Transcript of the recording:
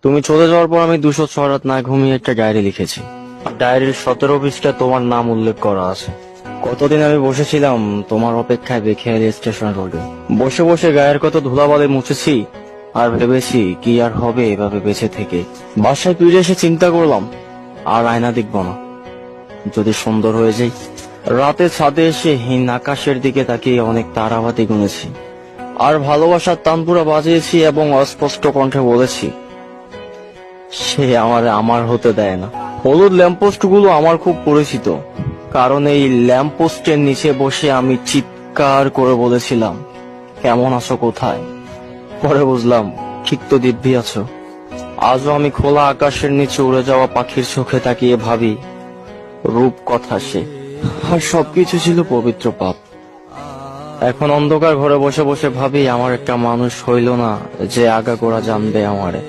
তুমি চলে যাওয়ার পর আমি 206 রাত না ঘুমিয়ে একটা ডায়েরি লিখেছি। ডায়েরির 17 পৃষ্ঠা তোমার নাম উল্লেখ করা আছে। কতদিন আমি বসেছিলাম তোমার অপেক্ষায় বেখেয়ালি স্টেশন রোডে, বসে বসে গায়ের কত ধুলাবালি মুছেছি, আর ভেবেছি কি আর হবে এভাবে বেঁচে থেকে। বাসায় ফিরে এসে চিন্তা করলাম আর আয়না দেখব না, যদি সুন্দর হয়ে যাই। রাতে ছাদে এসে হীন আকাশের দিকে তাকিয়ে অনেক তারাবাতি গুনেছি, আর ভালোবাসার তানপুরা বাজিয়েছি এবং অস্পষ্ট কণ্ঠে বলেছি সে আমার হতে দেয় না। হলুদ ল্যাম্পপোস্ট গুলো আমার খুব পরিচিত, কারণ এই ল্যাম্পপোস্টের নিচে বসে আমি চিৎকার করে বলেছিলাম কেমন আছো কোথায়। পরে বুঝলাম ঠিক তো দিব্যি আছো। আজও আমি খোলা আকাশের নিচে উড়ে যাওয়া পাখির চোখে তাকিয়ে ভাবি রূপ কথা সে, আর সবকিছু ছিল পবিত্র পাপ। এখন অন্ধকার ঘরে বসে বসে ভাবি আমার একটা মানুষ হইল না যে আগাগোড়া জানবে আমারে।